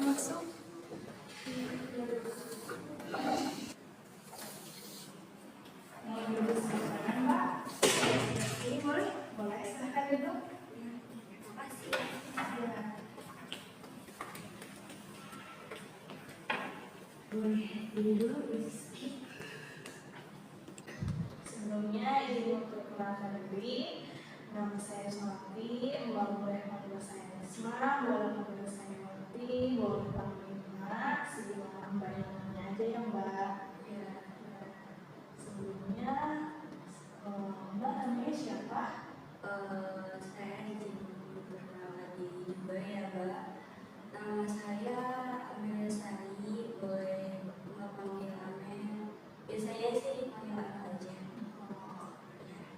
silakan masuk. Mau duduk sebentar, Mbak? Ini boleh? Boleh, silakan duduk. Terima kasih. Ya. Boleh dulu. Sebelumnya izin untuk perkenalkan diri. Nama saya Sumarti, Mbak boleh panggil saya Risma, boleh panggil saya Marti, boleh panggil Mbak, sebelum Mbak yang namanya aja ya Mbak. Ya. Sebelumnya Mbak namanya siapa? Saya izin perkenalkan diri juga ya, Mbak. Nama saya Amelia Sari, boleh Mbak panggil Amel. Biasanya sih dipanggil Amel aja.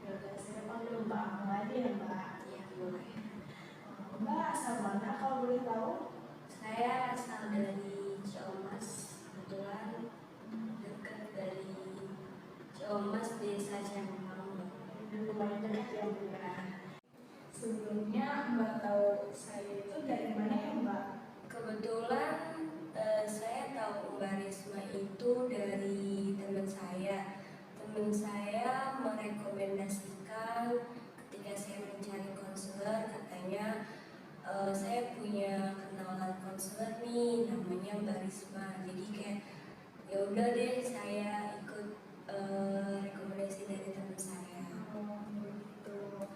Ya udah, saya panggil Mbak Amel aja ya Mbak. Ya, boleh. Mbak asal mana kalau boleh tahu? Saya asal dari Ciamas, kebetulan dekat dari Ciamas, desa Cempang. Lumayan dekat ya Mbak. Sebelumnya Mbak tahu saya itu dari mana ya Mbak? Kebetulan saya tahu Mbak Risma itu dari teman saya. Teman saya merekomendasikan ketika saya mencari konselor, katanya saya punya kenalan konselor nih, namanya Mbak Risma. Jadi kayak ya udah deh, saya ikut rekomendasi dari teman saya. Begitu.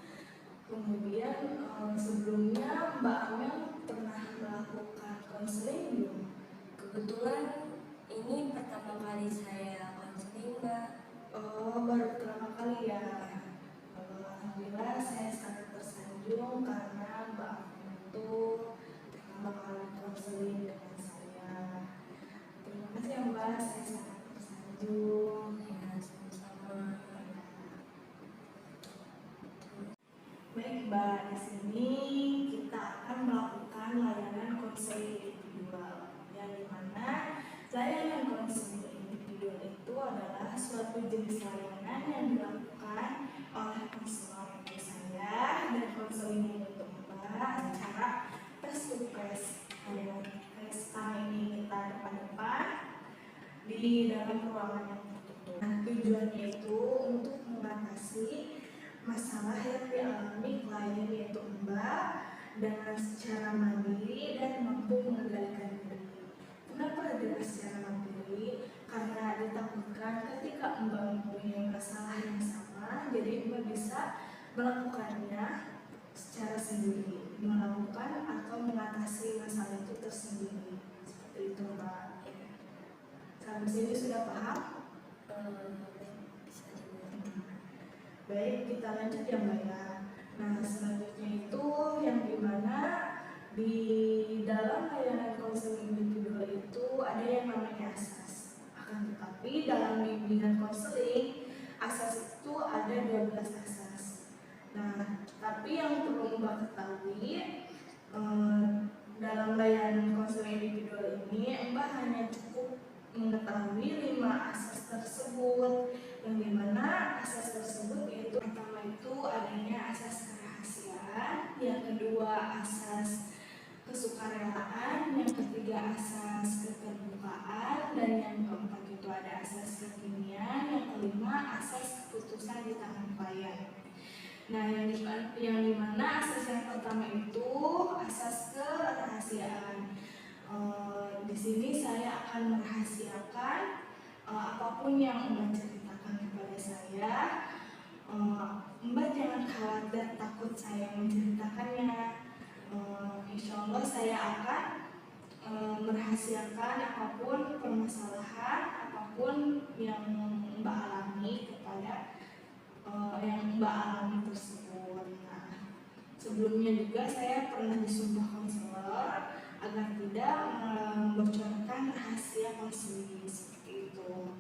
Kemudian sebelumnya Mbak Amel pernah melakukan konseling belum? Kebetulan ini pertama kali saya konseling, Mbak. Oh, baru pertama kali ya. Alhamdulillah saya sangat tersanjung karena Mbak Amel itu pertama kali konseling dengan saya. Terima kasih ya Mbak, saya sangat tersanjung. Ya, sama-sama. Baik Mbak, di sini kita akan melakukan layanan konseling individual, yang dimana layanan konseling individual itu adalah suatu jenis layanan yang dilakukan oleh konselor untuk saya dan konseling untuk Mbak secara face to face. Sekarang ini kita depan-depan di dalam ruangan yang tertutup. Nah, tujuannya itu untuk mengatasi masalah yang dialami klien yaitu Mbak dengan secara mandiri dan mampu mengendalikan diri. Kenapa dengan secara mandiri? Karena ditakutkan ketika Mbak mempunyai masalah yang sama, jadi Mbak bisa melakukannya secara sendiri, melakukan atau mengatasi masalah itu tersendiri. Seperti itu Mbak. Sampai sini sudah paham? Bisa juga. Baik, kita lanjut ya Mbak ya. Nah, selanjutnya itu yang dimana di dalam layanan konseling individual itu ada yang namanya asas. Akan tetapi dalam bimbingan konseling, asas itu ada 12 asas. Nah, tapi yang perlu Mbak ketahui, dalam layanan konseling individual ini Mbak hanya cukup mengetahui 5 asas tersebut, yang dimana asas tersebut yaitu pertama itu adanya asas kerahasiaan, yang kedua asas kesukarelaan, yang ketiga asas keterbukaan, dan yang keempat itu ada asas kekinian, yang kelima asas keputusan di tangan klien. Nah, yang dimana asas yang pertama itu asas kerahasiaan. Di sini saya akan merahasiakan apapun yang Mbak ceritakan kepada saya. Mbak jangan khawatir takut saya menceritakannya. Insya Allah saya akan merahasiakan apapun permasalahan, apapun yang Mbak alami kepada yang Mbak alami tersebut. Nah, sebelumnya juga saya pernah disumpah konselor agar tidak membocorkan rahasia konseling seperti itu.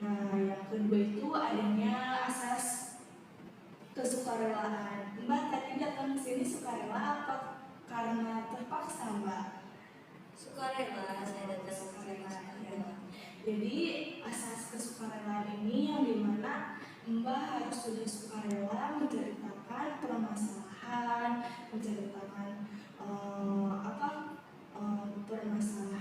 Nah, yang kedua itu adanya asas kesukarelaan. Mbak tadi datang ke sini sukarela apa karena terpaksa Mbak? Sukarela, saya datang sukarela. Jadi asas kesukarelaan ini yang dimana Mbak harus sudah sukarela menceritakan permasalahan, menceritakan permasalahan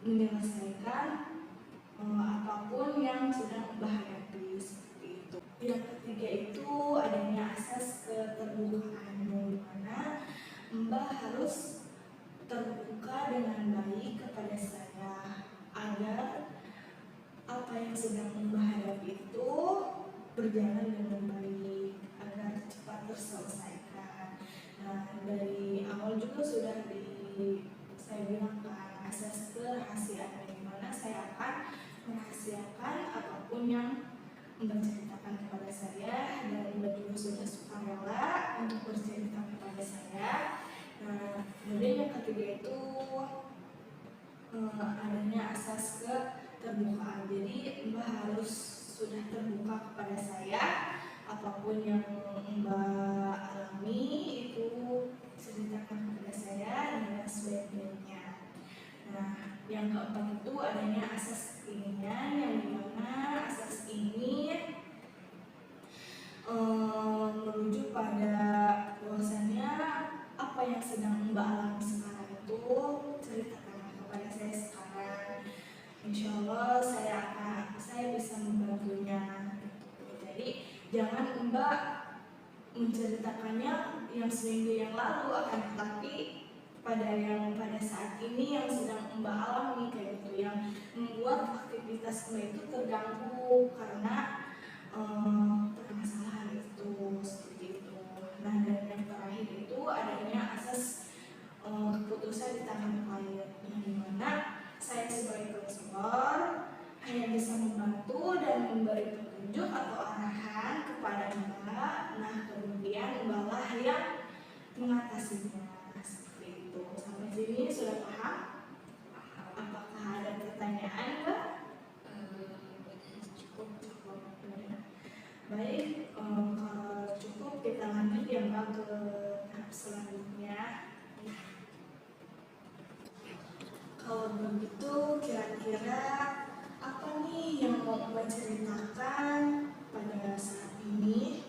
menyelesaikan apapun yang sedang Mbah hadapi, seperti itu. Yang ketiga itu adanya asas keterbukaan, yang dimana Mbah harus terbuka dengan baik kepada saya agar apa yang sedang Mbah hadapi itu berjalan dengan baik agar cepat terselesaikan. Nah, dari awal juga sudah saya bilang kan asas kerahasiaan, di mana saya akan merahasiakan apapun yang Mbak ceritakan kepada saya, dan Mbak juga sudah sukarela untuk bercerita kepada saya. Nah, kemudian yang ketiga itu adanya asas keterbukaan. Jadi Mbak harus sudah terbuka kepada saya, apapun yang Mbak alami itu ceritakan kepada saya dengan sebaik-baiknya. Nah, yang keempat itu adanya asas keinginan, yang dimana asas ini merujuk pada bahwasannya apa yang sedang Mbak alami sekarang itu ceritakanlah kepada saya sekarang. Insya Allah saya bisa membantunya. Jadi jangan Mbak menceritakannya yang seminggu yang lalu, akan tetapi pada saat ini yang sedang Mbak alami kayak gitu, yang membuat aktivitas Mbak itu terganggu karena permasalahan itu, seperti itu. Nah, dan yang terakhir itu adanya asas keputusan di tangan klien, yang dimana saya sebagai konselor hanya bisa membantu dan memberi petunjuk atau arahan kepada Mbak. Nah, kemudian Mbak lah yang mengatasinya, seperti itu. Sampai sini sudah paham? Apakah ada pertanyaan, Mbak? Cukup. Baik, kalau cukup kita lanjut ya Mbak ke tahap selanjutnya. Kalau begitu kira-kira apa nih yang mau Mbak ceritakan pada saat ini?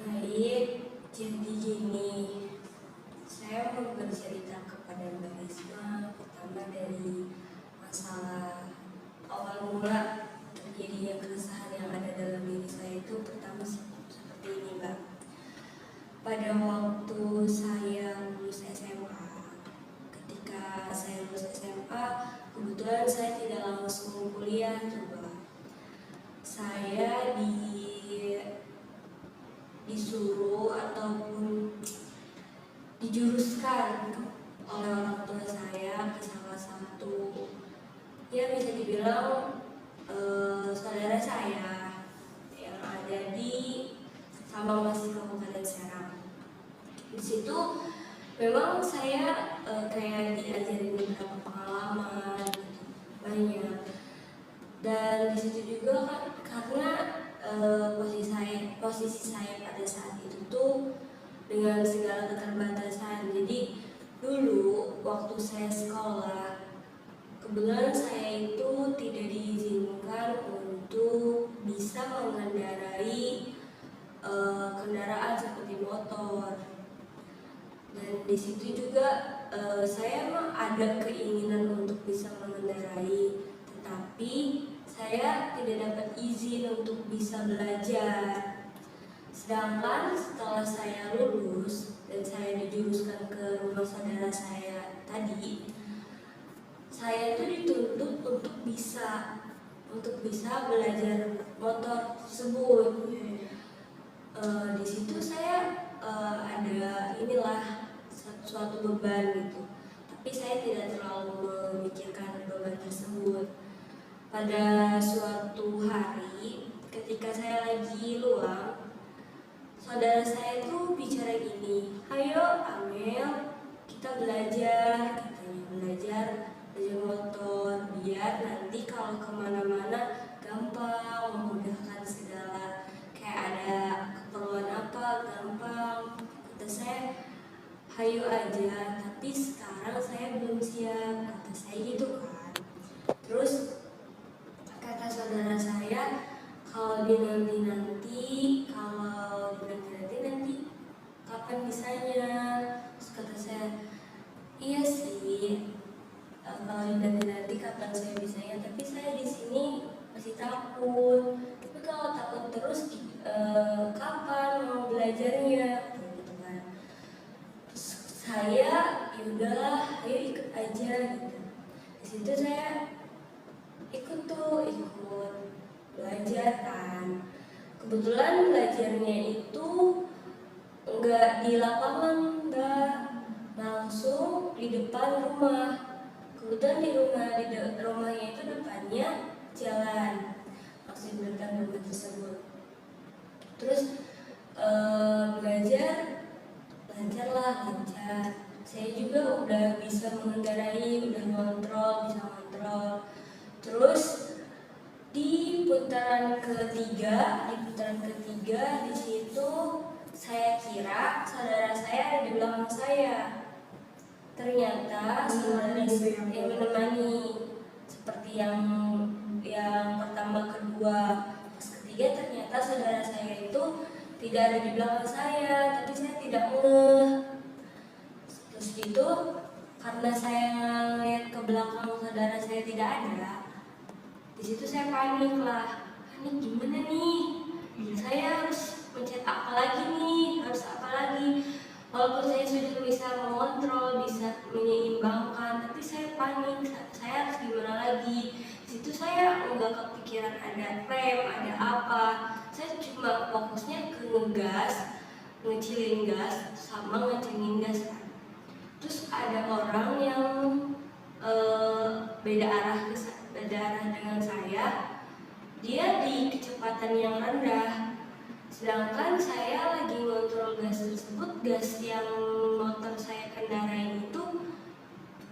Baik, jadi gini, saya mau bercerita kepada Mbak Risma pertama dari masalah awal mula terjadinya keresahan yang ada dalam diri saya itu. Pertama seperti ini Mbak, pada waktu saya lulus SMA, ketika saya lulus SMA kebetulan saya tidak langsung kuliah coba, saya disuruh ataupun dijuruskan oleh orang tua saya ke salah satu, ya bisa dibilang saudara saya yang ada di Sabang Mas Kabupaten Serang. Di situ memang saya kayak diajarin beberapa pengalaman banyak, dan di situ juga kan karena posisi saya pada saat itu tuh dengan segala keterbatasan. Jadi dulu waktu saya sekolah, kebetulan saya itu tidak diizinkan untuk bisa mengendarai kendaraan seperti motor. Dan di situ juga saya memang ada keinginan untuk bisa mengendarai, tetapi saya tidak dapat izin untuk bisa belajar. Sedangkan setelah saya lulus dan saya dijuruskan ke rumah saudara saya tadi, saya itu dituntut untuk bisa belajar motor tersebut. Di situ saya ada suatu beban gitu, tapi saya tidak terlalu memikirkan beban tersebut. Pada suatu hari ketika saya lagi luang, saudara saya itu bicara gini, "Ayo Amel, kita belajar," katanya, belajar motor biar nanti kalau kemana-mana gampang, memudahkan segala, kayak ada keperluan apa gampang. Kata saya, "Hayo aja, tapi sekarang saya belum siap," kata saya gitu kan. Terus kata saudara saya, kalau nanti kapan bisanya? Terus kata saya, iya sih, kapan saya bisanya, tapi saya di sini masih takut. Tapi kalau takut terus, kapan mau belajarnya? Gitu kan. Terus saya yaudahlah, ayo ikut aja gitu. Di situ saya ikut belajar kan. Kebetulan belajarnya itu enggak di lapangan, enggak, langsung di depan rumah. Kebetulan di rumahnya itu depannya jalan, langsung di depan rumah tersebut. Terus belajar lancar. Saya juga udah bisa mengendarai, udah bisa ngontrol. Terus di putaran ketiga di situ saya kira saudara saya ada di belakang saya. Ternyata saudara yang menemani, seperti yang pertama, kedua, pas ketiga ternyata saudara saya itu tidak ada di belakang saya, tapi saya tidak ngeh. Terus itu karena saya lihat ke belakang saudara saya tidak ada, di situ saya panik lah. Panik gimana nih? Saya harus mencet apa lagi nih? Harus apa lagi? Walaupun saya sudah bisa mengontrol, bisa menyeimbangkan, tapi saya panik. Saya harus gimana lagi? Di situ saya nggak kepikiran ada rem, ada apa. Saya cuma fokusnya ke ngegas, ngecilin gas, sama ngecengin gas. Terus ada orang yang beda arah dengan saya, dia di kecepatan yang rendah, sedangkan saya lagi ngontrol gas tersebut. Gas yang motor saya kendarain itu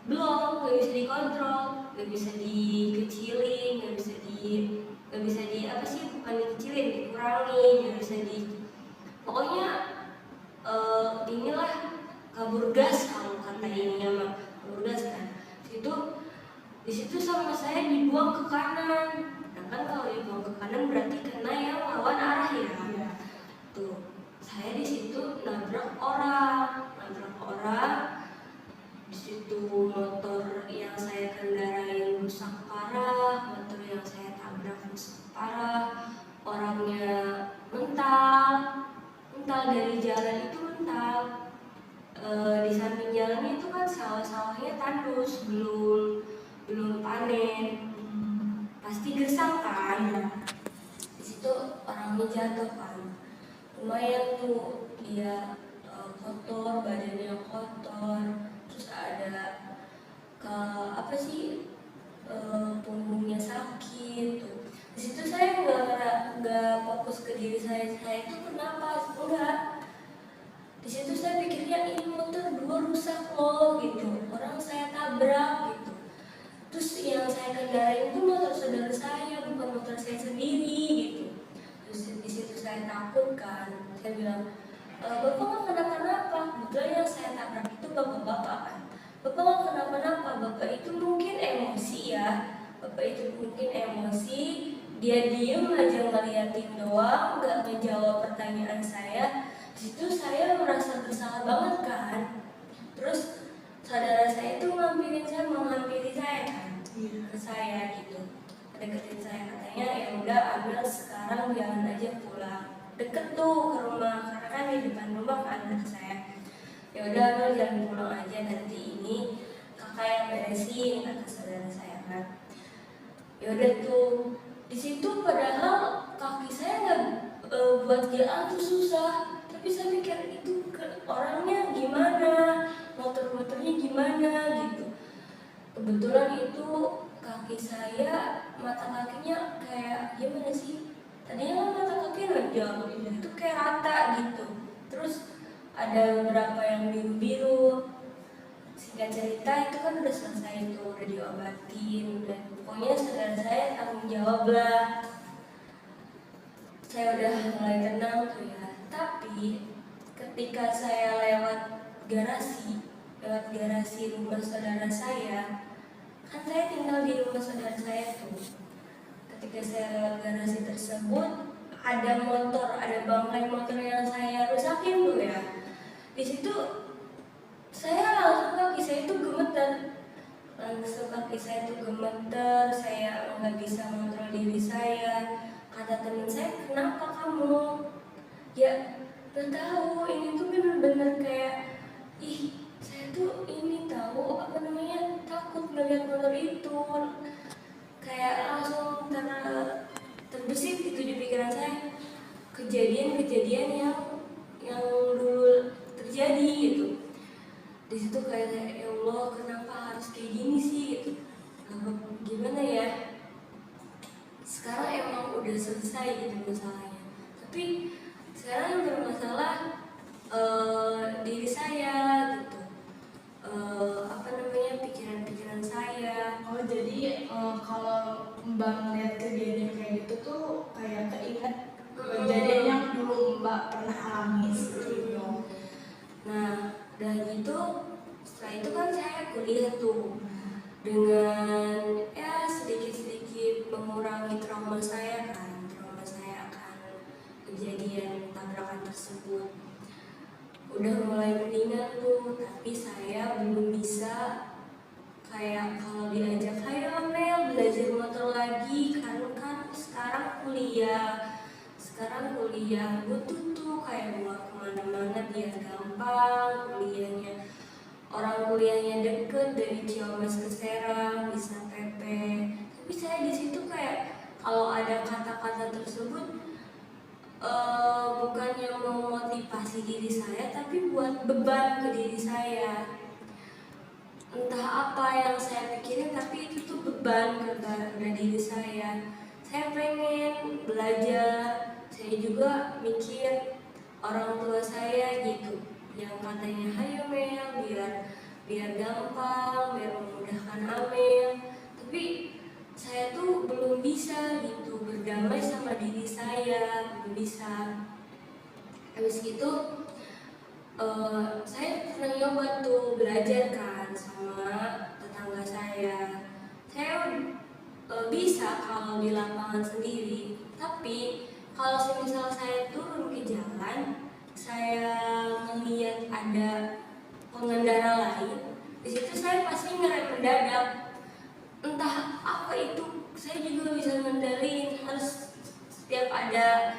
belum, nggak bisa dikontrol, nggak bisa dikecilin, nggak bisa di apa sih, bukan dikecilin, dikurangi, nggak bisa pokoknya inilah kabur gas kalau kata ininya mah, kabur gas kan. Di situ sama saya dibuang ke kanan. Nah kan kalau dibuang ke kanan berarti kena yang lawan arah ya. Tuh, saya di situ nabrak orang. Di situ motor yang saya kendarain rusak parah, motor yang saya tabrak rusak parah, orangnya mental dari jalan itu mental. Di samping jalannya itu kan sawah-sawahnya tandus, belum panen, pasti gersang kan. Di situ orangnya jatuh kan, lumayan tuh dia kotor, badannya kotor, terus ada punggungnya sakit tuh. Di situ saya nggak fokus ke diri saya itu kenapa, enggak. Di situ saya pikirnya ini motor dua rusak loh gitu, orang saya tabrak gitu. Terus yang saya kendarain itu motor saudara saya, bukan motor saya sendiri gitu. Terus di situ saya takut kan, saya bilang, bapak nggak kenapa-napa. Kebetulan yang saya tabrak itu bapak-bapak kan. Bapak nggak kenapa-napa, bapak itu mungkin emosi ya. Dia diem aja ngeliatin doang, nggak ngejawab pertanyaan saya. Di situ saya merasa bersalah banget kan. Terus saudara saya itu menghampiri saya kan, ke saya gitu, deketin saya, katanya ya udah Amel sekarang jalan aja pulang, deket tuh ke rumah, karena kan di depan rumah kan kata saya. Ya udah Amel jalan pulang aja, nanti ini kakak yang beresin, kata saudara saya kan. Ya udah tuh, di situ padahal kaki saya nggak buat jalan tuh susah, tapi saya mikir itu orangnya gimana, motornya gimana gitu. Kebetulan itu kaki saya, mata kakinya kayak gimana sih? Tadinya kan mata kakinya jauh, itu kayak rata gitu. Terus ada beberapa yang biru-biru. Singkat cerita itu kan udah selesai, itu udah diobatin, dan pokoknya saudara saya tanggung jawab lah. Saya udah mulai tenang tuh ya. Tapi ketika saya lewat garasi rumah saudara saya, kan saya tinggal di rumah saudara saya tuh. Ketika saya lewat garasi tersebut, ada bangkai motor yang saya rusakin tuh ya. Di situ saya langsung kaki saya itu gemeter. langsung kaki saya tuh gemeter, saya nggak bisa mengontrol diri saya. Kata teman saya, kenapa kamu? Ya nggak tahu, ini tuh bener-bener kayak saya tuh ini tahu apa namanya, takut melihat motor itu, kayak langsung terbesit gitu di pikiran saya kejadian-kejadian yang dulu terjadi gitu. Di situ kayak ya Allah, kenapa harus kayak gini sih gitu. Gimana ya, sekarang emang udah selesai gitu masalahnya, tapi sekarang yang bermasalah diri saya gitu, apa namanya, pikiran-pikiran saya. Oh jadi kalau Mbak melihat kejadian kayak gitu tuh kayak keinget kejadian yang dulu Mbak pernah alami seperti itu. Nah, dan itu setelah itu kan saya kuliah tuh dengan ya sedikit-sedikit mengurangi trauma saya akan kejadian tabrakan tersebut. Udah mulai mendingan tuh, tapi saya belum bisa kayak kalau diajak ayo Mel belajar motor lagi, kan sekarang kuliah butuh tuh kayak buat kemana-mana biar gampang kuliahnya. Orang kuliahnya deket dari Ciamis ke Serang bisa PP. Tapi saya di situ kayak kalau ada kata-kata tersebut bukannya memotivasi diri saya, tapi buat beban ke diri saya. Entah apa yang saya pikirin, tapi itu tuh beban kepada diri saya. Saya pengen belajar, saya juga mikir orang tua saya gitu, yang katanya hayo Mel biar gampang, biar memudahkan Amel. Tapi saya tuh belum bisa gitu berdamai sama diri saya, belum bisa. Habis gitu saya pernah nyoba tuh belajar kan sama tetangga saya. Saya bisa kalau di lapangan sendiri, tapi kalau misal saya turun ke jalan, saya melihat ada pengendara lain, di situ saya pasti ngerem mendadak. Entah apa itu, saya juga bisa ngendalin, harus setiap ada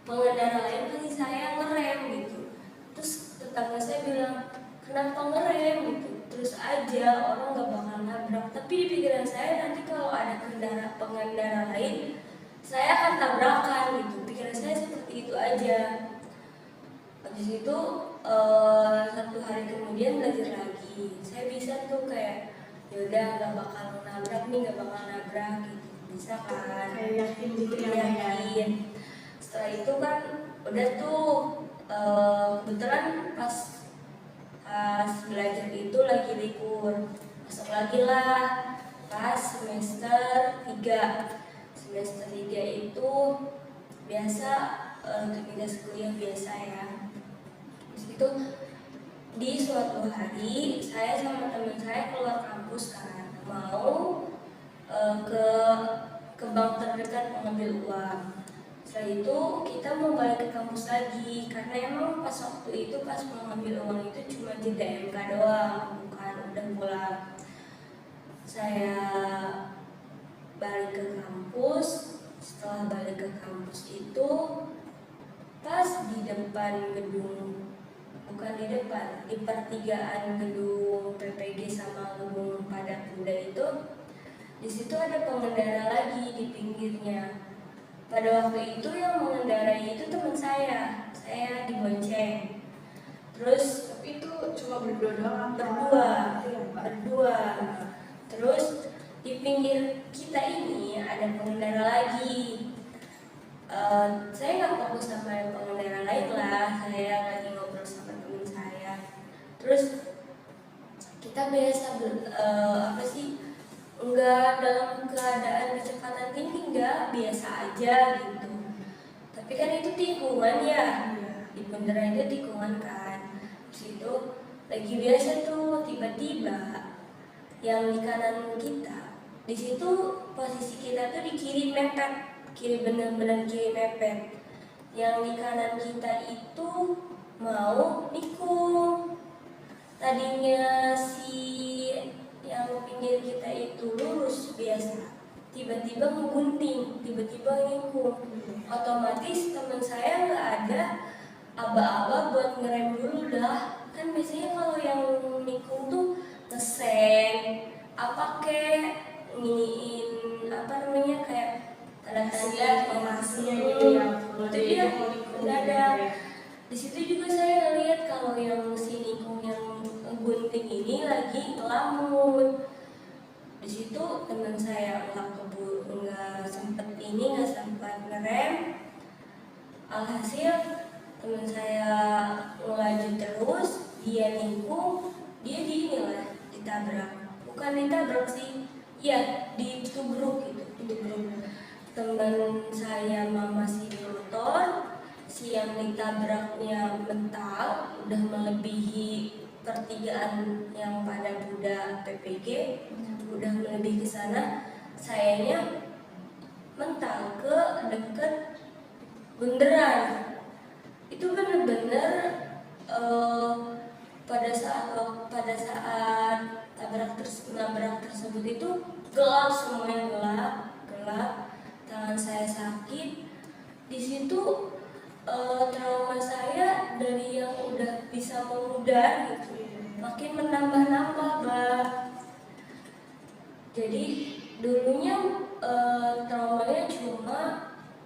pengendara lain pasti saya ngerem gitu. Terus tetangga saya bilang, kenapa ngerem gitu, terus aja orang gak bakal nabrak. Tapi di pikiran saya nanti kalau ada pengendara lain, saya akan tabrakan gitu. Pikiran saya seperti itu aja. Habis itu satu hari kemudian belajar lagi, saya bisa tuh kayak yaudah gak bakal nabrak nih, gak bakal nabrak gitu, bisa kan, Kayak yakin gitu ya. yakin. Setelah itu kan udah tuh kebetulan pas belajar itu lagi libur, masuk lagi lah pas semester 3 itu biasa aktivitas kuliah biasa ya. Terus itu di suatu hari saya sama teman saya keluar kampus kan, mau ke bank terdekat mengambil uang. Setelah itu kita mau balik ke kampus lagi, karena emang pas waktu itu pas mau ngambil uang itu cuma jeda MK doang, bukan udah pulang. Saya balik ke kampus. Setelah balik ke kampus itu pas di depan gedung, bukan di depan, di pertigaan gedung PPG sama gedung Padat Kuda itu, di situ ada pengendara lagi di pinggirnya. Pada waktu itu yang mengendarai itu teman saya dibonceng. Terus Tapi itu cuma berdua doang? Berdua. Terus di pinggir kita ini ada pengendara lagi. Saya nggak fokus sama yang pengendara lain lah, saya lagi ngobrol sama teman saya. Terus kita biasa enggak dalam keadaan kecepatan tinggi, enggak, biasa aja gitu. Tapi kan itu tikungan ya, di bundaran itu tikungan kan. Terus itu lagi biasa tuh, tiba-tiba yang di kanan kita, di situ posisi kita tuh di kiri mepet, kiri bener-bener kiri mepet. Yang di kanan kita itu mau nikung. Tadinya si yang pinggir kita itu lurus biasa, tiba-tiba ngegunting, tiba-tiba ngikut, otomatis teman saya nggak ada aba-aba buat ngerem dulu dah. Kan biasanya kalau yang nikung tuh ngesen apa kek, nginiin apa namanya kayak tanda-tanda informasinya gitu ya. itu dia nggak ada. Di situ juga saya lihat kalau yang si nikung yang gunting ini lagi ngelamun. Di situ teman saya nggak sempat ngerem. Alhasil teman saya ngelaju terus, dia nikung, dia ditabrak. Bukan ditabrak sih, ya ditubruk gitu, ditubruk. Teman saya masih di motor, si yang ditabraknya mental, udah melebihi pertigaan yang pada Buddha PPG, udah melebihi ke sana. Sayanya mental ke deket bundaran. Itu bener-bener pada saat nabrak tersebut itu gelap, semuanya gelap. Tangan saya sakit. Di situ trauma saya dari yang udah bisa memudar gitu, makin menambah-nambah, Mbak. Jadi dulunya traumanya cuma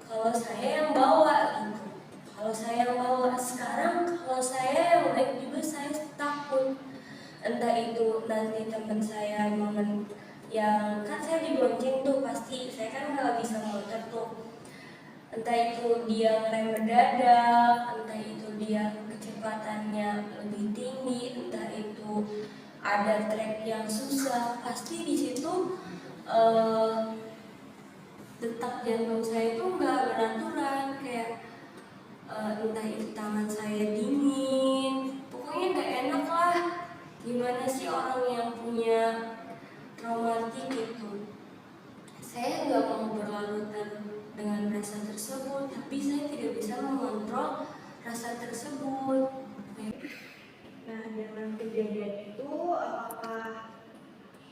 kalau saya yang bawa gitu. Kalau saya yang bawa, sekarang kalau saya yang naik juga saya takut. Entah itu nanti teman saya yang kan saya dibonceng tuh, pasti saya kan nggak bisa motor tuh. Entah itu dia ngerem mendadak, entah itu dia kecepatannya lebih tinggi, entah itu ada trek yang susah, pasti di situ detak jantung saya itu nggak beraturan, kayak entah itu tangan saya dingin, pokoknya nggak enak lah. Gimana sih orang yang punya traumatik itu? Saya nggak mau berlarut-larut dengan rasa tersebut, tapi saya tidak bisa mengontrol rasa tersebut. Nah, dengan kejadian itu apakah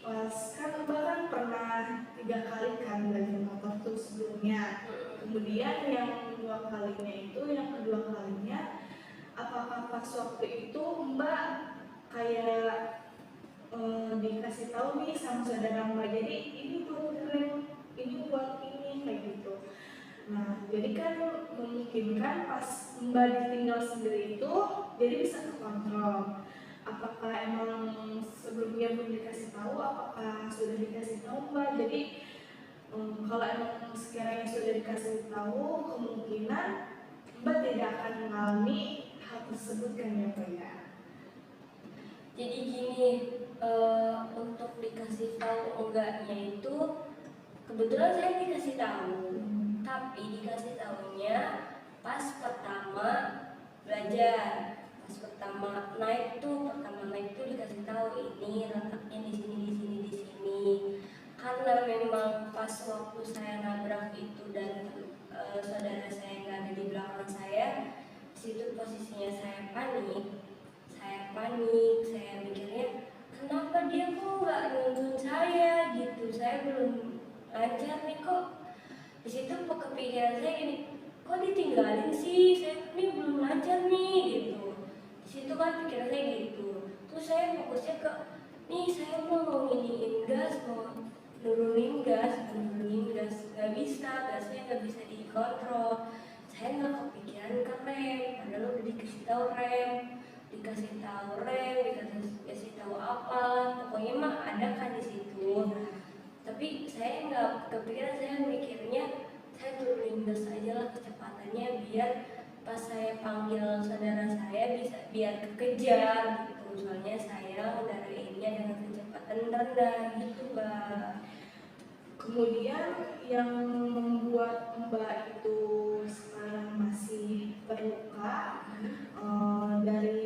pas kan Mbak kan pernah 3 kali kan belajar motor tuh sebelumnya, kemudian yang yang kedua kalinya apakah pas waktu itu Mbak kayak dikasih tahu nih sama saudara Mbak, jadi ini buat rem, ini buat ini kayak gitu. Nah, jadi kan memungkinkan pas Mbak ditinggal sendiri itu jadi bisa kekontrol. Apakah emang sebelumnya belum dikasih tahu, apakah sudah dikasih tahu Mbak? Jadi kalau emang sekiranya sudah dikasih tahu, kemungkinan Mbak tidak akan mengalami hal tersebut kan ya Pak ya? Jadi gini, untuk dikasih tahu enggaknya itu kebetulan saya dikasih tahu, tapi dikasih tahunya pas pertama belajar, pas pertama naik tuh dikasih tahu ini letaknya di sini. Karena memang pas waktu saya nabrak itu dan saudara saya nggak ada di belakang saya, situ posisinya saya panik, saya mikirnya kenapa dia kok nggak nuntun saya gitu, saya belum lancar nih kok. Di situ kepikiran saya gini, kok ditinggalin sih, saya ini belum lancar nih gitu. Di situ kan pikiran saya gitu. Terus saya fokusnya ke nih, saya mau nginiin gas, mau nurunin gas, nggak bisa, gasnya nggak bisa dikontrol. Saya nggak kepikiran ke rem, padahal udah dikasih tahu rem, dikasih tahu apa, pokoknya mah ada kan di situ. Tapi saya nggak kepikiran, saya mikirnya saya turunin gas aja lah kecepatannya, biar pas saya panggil saudara saya bisa biar kekejar gitu. Soalnya saya ngarahinnya dengan kecepatan rendah gitu, Mbak. Kemudian yang membuat Mbak itu sekarang masih terluka dari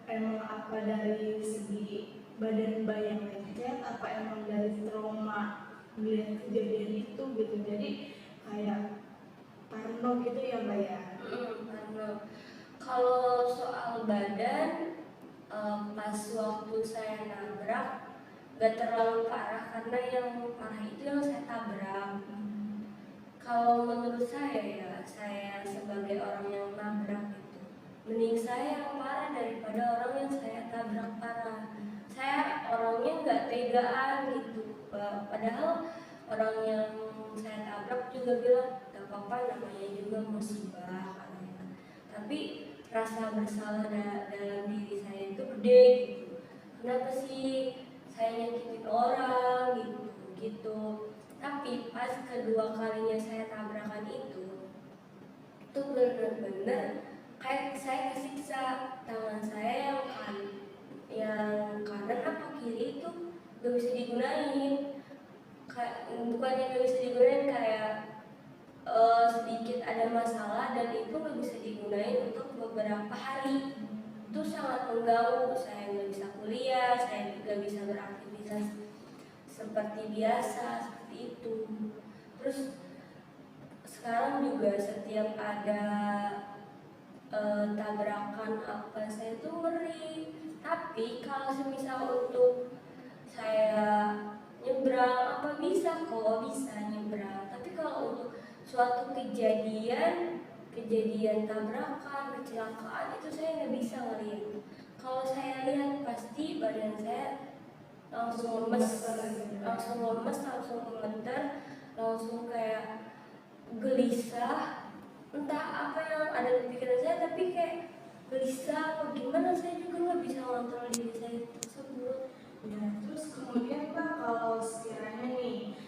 emang apa dari segi badan Mbak yang lecet, apa emang dari trauma melihat kejadian itu gitu, jadi kayak parno gitu ya Mbak ya? Parno. Kalau soal badan, pas waktu saya nabrak gak terlalu parah karena yang parah itu yang saya tabrak. Kalau menurut saya ya, saya sebagai orang yang nabrak itu mending saya yang parah daripada orang yang saya tabrak parah. Saya orangnya nggak tegaan gitu, padahal orang yang saya tabrak juga bilang gak apa-apa, namanya juga musibah katanya. Tapi rasa bersalah dalam diri saya itu gede gitu. Kenapa sih saya nyakitin orang gitu. Tapi pas kedua kalinya saya tabrakan itu bener-bener kayak saya kesiksa. Tangan saya yang kanan apa kiri itu gak bisa digunain. Bukannya gak bisa digunain, kayak sedikit ada masalah dan itu gak bisa digunain untuk beberapa hari. Itu sangat mengganggu. Saya nggak bisa kuliah, saya nggak bisa beraktivitas seperti biasa, seperti itu. Terus sekarang juga setiap ada tabrakan apa, saya tuh ngeri. Tapi kalau semisal untuk saya nyebrang apa bisa kok, bisa nyebrang. Tapi kalau untuk suatu kejadian tabrakan, kecelakaan, itu saya nggak bisa ngelihat. Kalau saya lihat pasti badan saya langsung lemes, langsung gemeter, langsung kayak gelisah. Entah apa yang ada di pikiran saya, tapi kayak gelisah atau gimana, saya juga nggak bisa ngontrol diri saya tersebut. Ya, terus kemudian Mbak, kalau sekiranya nih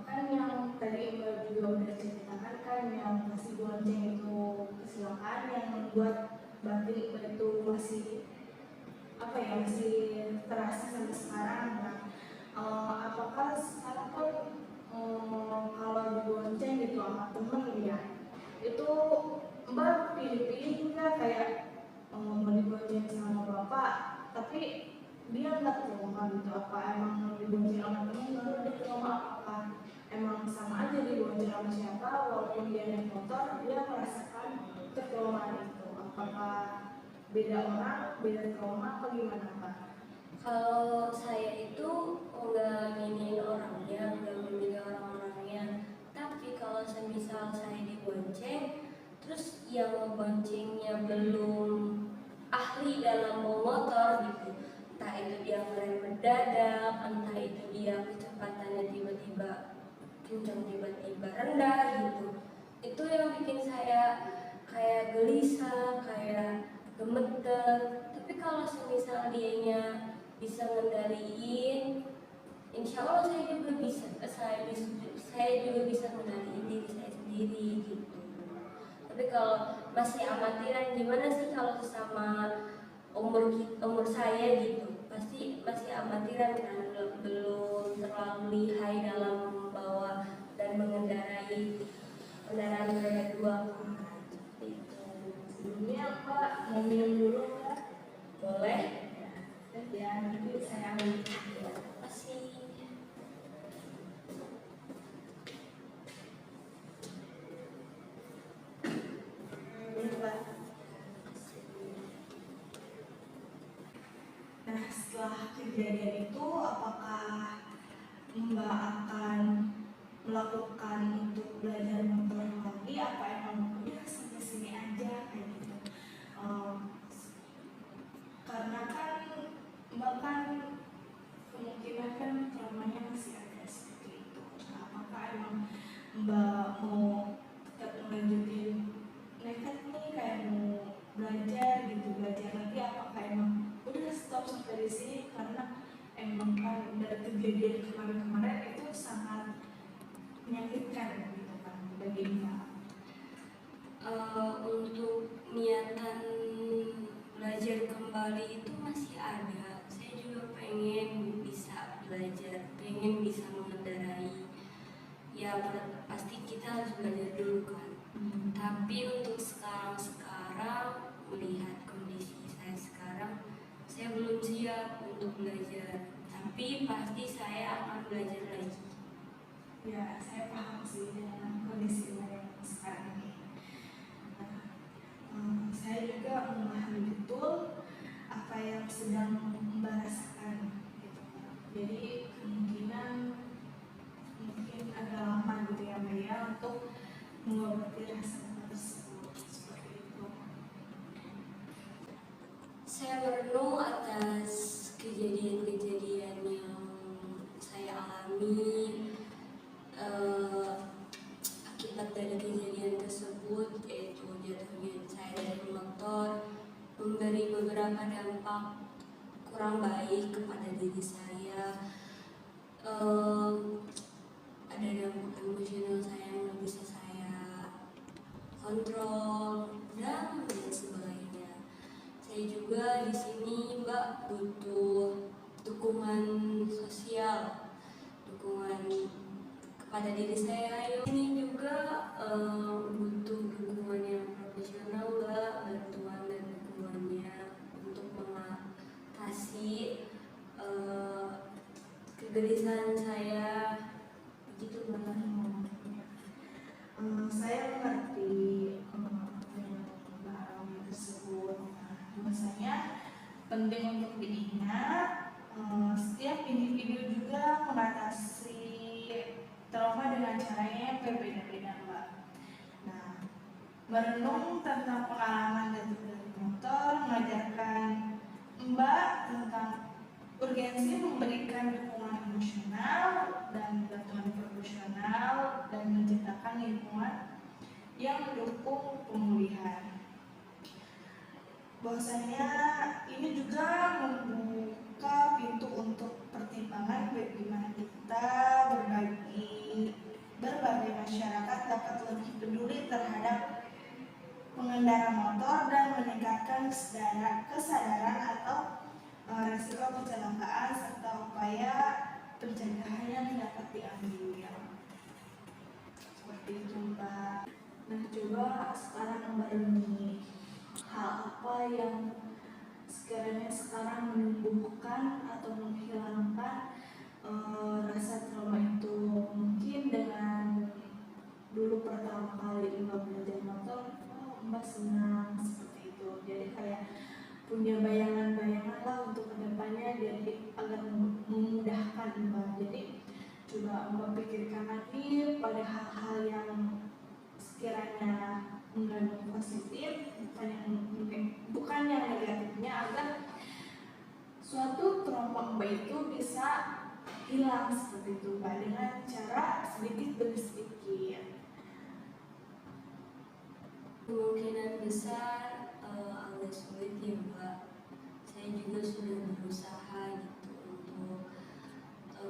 kan yang tadi Mbak juga udah ceritakan kan yang masih bonceng itu kecelakaan yang membuat batin Mbak itu masih apa ya, masih terasa sampai sekarang kan. Apakah sekarang pun kalau dibonceng gitu sama temen ya, itu Mbak pilih-pilih nggak kayak mau dibonceng sama bapak tapi dia nggak trauma gitu, apa emang dibonceng sama temen baru dia trauma, apakah emang sama aja dibonceng sama siapa walaupun dia naik motor dia merasakan ketraumaan itu, apakah beda orang beda trauma apa gimana Pak? Kalau saya itu nggak nginin orangnya, nggak memilih orang-orangnya. Tapi kalau semisal saya dibonceng, terus yang ngeboncengnya belum ahli dalam bawa motor gitu, entah itu dia ngerem mendadak, entah itu dia kecepatannya tiba-tiba kencang, tiba-tiba rendah gitu, itu yang bikin saya kayak gelisah, kayak gemeter. Tapi kalau semisal dianya bisa ngendaliin, insya Allah saya juga bisa, saya juga bisa ngendaliin diri saya sendiri gitu. Tapi kalau masih amatiran, gimana sih kalau sesama umur saya gitu, pasti masih amatiran kan, belum terlalu lihai dalam membawa dan mengendarai kendaraan roda dua itu. Sebelumnya Pak mau minum dulu Pak? Boleh? Ya, nanti saya ambil. Masih. Ini Pak. Nah, setelah kejadian itu apakah Mbak akan melakukan untuk belajar motor lagi, apa emang udah sampai sini aja kayak gitu? Karena kan Mbak kan kemungkinan kan traumanya masih ada seperti itu. Nah, apakah emang Mbak mau tetap melanjutin nekat nih kayak mau belajar gitu, belajar lagi, apakah emang udah stop sampai di sini karena emang kan dari kejadian kemarin-kemarin itu sangat menyakitkan gitu kan bagi Mbak? Untuk niatan belajar kembali itu masih ada. Saya juga pengen bisa belajar, pengen bisa mengendarai. Ya pasti kita harus belajar dulu kan. Tapi untuk sekarang melihat kondisi saya sekarang, saya belum siap untuk belajar. Tapi pasti saya akan belajar lagi. Ya, saya paham sih dengan kondisi yang sekarang ini. Saya juga memahami betul apa yang sedang Mbak rasakan gitu. Jadi kemungkinan mungkin agak lama gitu ya Mbak ya untuk mengobati rasa tersebut seperti itu. Saya merenung atas kejadian-kejadian yang saya alami akibat dari kejadian tersebut, yaitu jatuhnya saya dari motor, memberi beberapa dampak kurang baik kepada diri saya. Ada dampak emosional saya yang nggak bisa saya kontrol dan lain sebagainya. Saya juga di sini Mbak butuh dukungan sosial, dukungan kepada diri saya. Ini juga butuh dukungan yang profesional Mbak, bantuan dan dukungannya untuk mengatasi kegelisahan saya. Begitu Mbak. Saya mengerti apa yang Mbak alami tersebut. Bahwasanya penting untuk diingat, setiap individu juga mengatasi trauma dengan caranya yang berbeda-beda Mbak. Nah, merenung tentang pengalaman jatuh dari motor mengajarkan Mbak tentang urgensi memberikan dukungan emosional dan bantuan profesional dan menciptakan lingkungan yang mendukung pemulihan. Bahwasanya ini juga membuka pintu untuk pertimbangan bagaimana kita berbagai masyarakat dapat lebih peduli terhadap pengendara motor dan meningkatkan kesadaran atau risiko kecelakaan serta upaya pencegahan yang dapat diambil. Seperti itu Mbak. Nah, coba sekarang Mbak renungi hal apa yang sekiranya sekarang menumbuhkan atau menghilangkan rasa trauma itu. Mungkin dengan dulu pertama kali Mbak belajar motor, Mbak senang seperti itu. Jadi kayak punya bayangan-bayangan lah untuk kedepannya, jadi agar memudahkan Mbak. Jadi coba Mbak pikirkan lagi pada hal-hal yang sekiranya mengandung positif, bukan yang negatifnya, agar suatu trauma Mbak itu bisa hilang seperti itu Mbak, dengan cara sedikit demi sedikit. Kemungkinan besar agak sulit ya Mbak. Saya juga sudah berusaha gitu untuk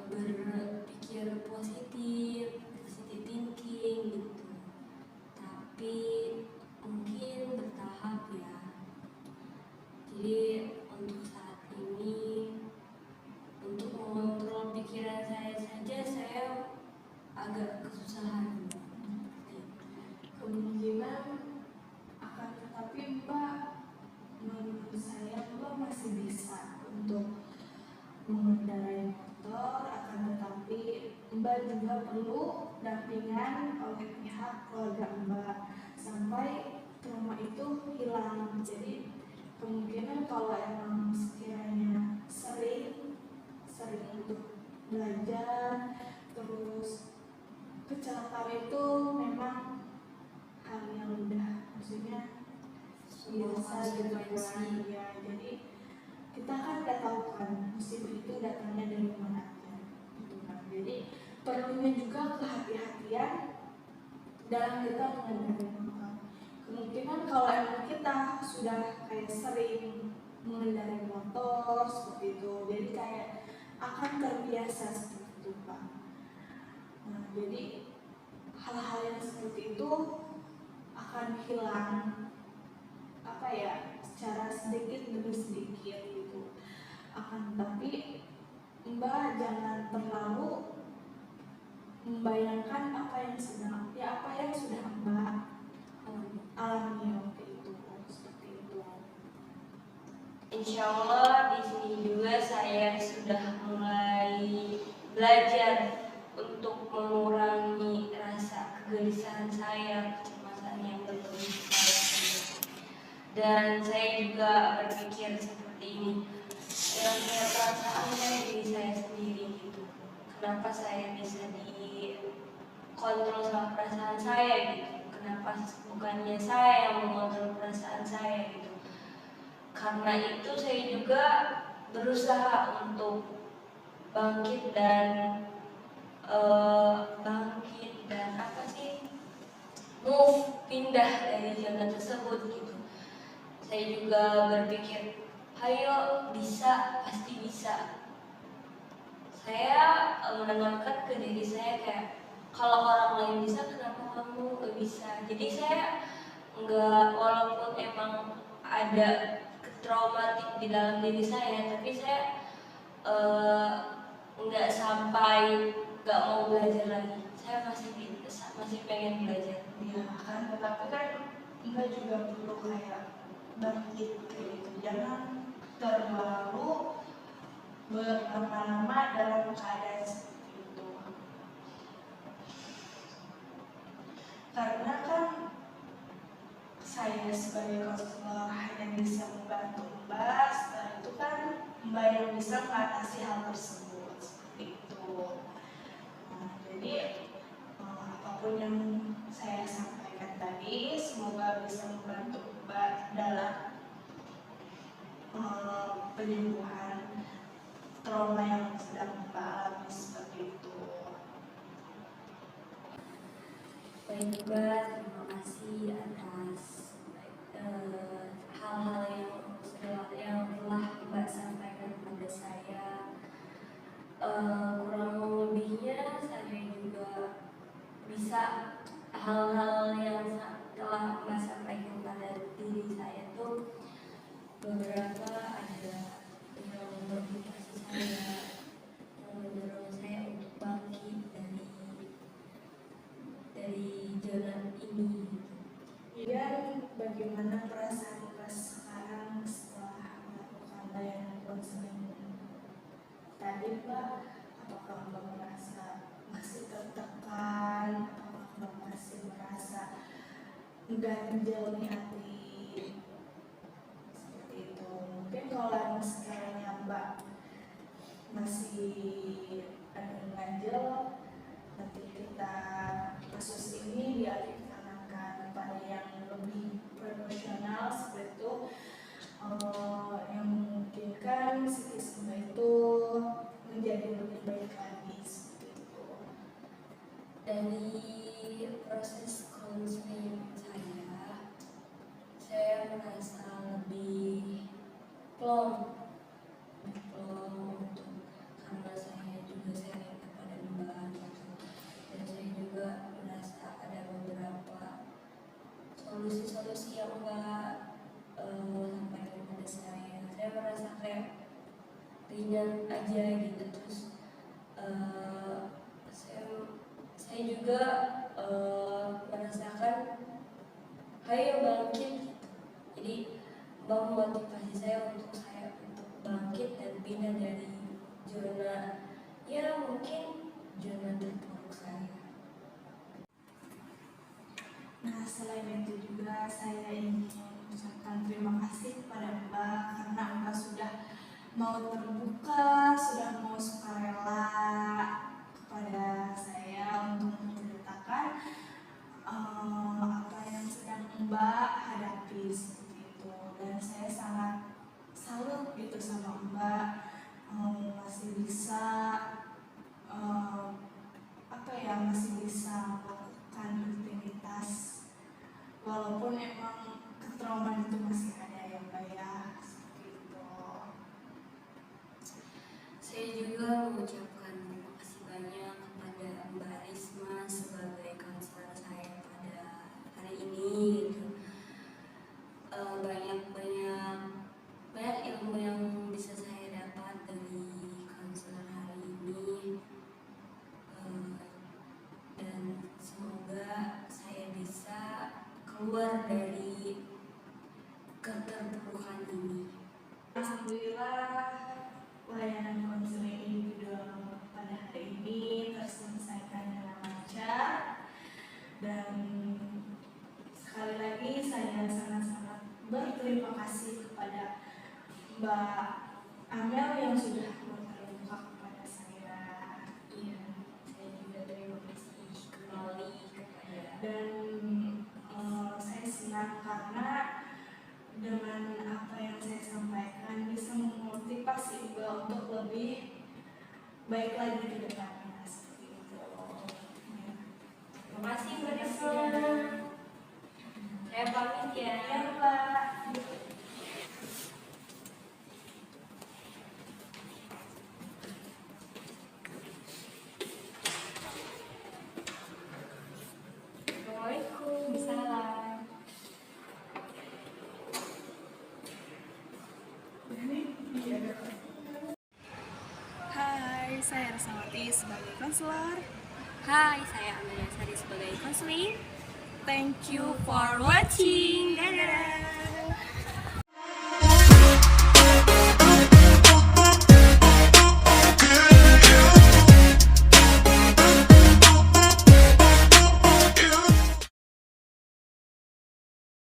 berpikir positif thinking gitu. Tapi mungkin bertahap ya. Jadi untuk saat ini, untuk mengontrol pikiran saya saja saya agak kesusahan. Kemungkinan akan tetapi Mbak, menurut saya Mbak masih bisa untuk mengendarai motor, akan tetapi Mbak juga perlu dampingan oleh pihak keluarga Mbak sampai trauma itu hilang. Jadi kemungkinan kalau emang sekiranya sering untuk belajar, terus kecelakaan itu memang hal yang udah, maksudnya biasa gitu kan ya. Jadi kita kan nggak tahu kan musibah itu datangnya dari mana aja gitu kan. Jadi perlunya juga kehati-hatian dalam kita mengendarai motor. Kemungkinan kalau emang kita sudah kayak sering mengendarai motor seperti itu, jadi kayak akan terbiasa seperti itu Pak. Nah, jadi hal-hal yang seperti itu akan hilang secara sedikit demi sedikit gitu. Akan tapi Mbak jangan terlalu membayangkan apa yang sudah Mbak alami waktu itu, seperti itu. Insya Allah di sini juga saya sudah mulai belajar untuk mengurangi rasa kegelisahan saya, kecemasan yang berlebih saya. Dan saya juga berpikir seperti ini, yang punya perasaan kayak diri saya sendiri gitu. Kenapa saya bisa dikontrol sama perasaan saya gitu? Kenapa bukannya saya yang mengontrol perasaan saya gitu? Karena itu saya juga berusaha untuk bangkit dan apa sih, move, pindah dari zona tersebut gitu. Saya juga berpikir, ayo bisa, pasti bisa. Saya menanamkan ke diri saya kayak, kalau orang lain bisa, kenapa kamu gak bisa? Jadi saya nggak, walaupun emang ada traumatik di dalam diri saya, tapi saya eh, nggak sampai nggak mau belajar lagi. Saya masih pengen belajar. Ya kan, tetapi kan kita juga perlu kayak bangkit gitu. Jangan terlalu berlama-lama dalam keadaan seperti itu. Karena kan saya sebagai konselor hanya bisa membantu Mbak, setelah itu kan Mbak yang bisa mengatasi hal tersebut seperti itu. Nah, jadi apapun yang saya sampaikan tadi, semoga bisa membantu Mbak dalam penyembuhan trauma yang sedang Mbak alami seperti itu. Baik Mbak, terima kasih atas hal-hal yang telah Mbak sampaikan kepada saya. Kurang lebihnya saya juga bisa hal-hal yang telah Mbak sampaikan pada diri saya tuh beberapa ada yang memotivasi saya, yang mendorong saya untuk bangkit dari jalan ini. Dan bagaimana perasaan Mbak sekarang setelah melakukan layanan konseling tadi, Mbak? Apakah Mbak merasa masih tertekan? Apakah Mbak masih merasa ganjel di hati? Seperti itu. Mungkin kalau sekiranya Mbak masih ada ganjel, nanti kita kasus ini dialihkan kepada yang lebih profesional seperti itu, yang memungkinkan psikis Mbak itu menjadi lebih baik lagi seperti itu. Dari proses konseling saya merasa lebih plong untuk, karena saya juga sharing kepada Mbak gitu. Dan saya juga merasa ada beberapa solusi-solusi yang Mbak sampaikan kepada saya. Saya merasa kayak ringan aja gitu. Terus saya juga merasakan ayo bangkit gitu. Jadi Mbak memotivasi saya untuk bangkit dan pindah dari zona, ya mungkin zona terpuruk saya. Nah, selain itu juga saya ingin mengucapkan terima kasih kepada Mbak karena Mbak sudah mau terbuka, sudah mau sukarela kepada saya untuk menceritakan apa yang sedang Mbak hadapi seperti itu. Dan saya sangat salut gitu sama Mbak, masih bisa masih bisa melakukan rutinitas walaupun emang ketraumaan itu masih ada ya Mbak ya, seperti itu. Saya juga mengucapkan terima kasih banyak kepada Mbak Risma sebagai konselor saya pada hari ini gitu. Banyak ilmu yang bisa saya dapat dari konselor hari ini. Dan semoga saya bisa keluar dari keterpurukan ini. Alhamdulillah layanan konseling individual pada hari ini terselesaikan dengan lancar, dan sekali lagi saya sangat-sangat berterima kasih kepada Mbak Amel yang sudah berterima kepada saya. Iya, saya juga terima kasih kembali kepada Dan saya senang karena dengan apa yang saya sampaikan bisa memotivasi Iqbal untuk lebih baik lagi ke depannya seperti itu. Ya. Terima kasih Mbak Risma. Saya pamit ya. Ya, Mbak. Assalamualaikum. Salam. Hai, saya Rasawati sebagai konselor. Hai, saya Amelia Sari sebagai konseling. Thank you for watching.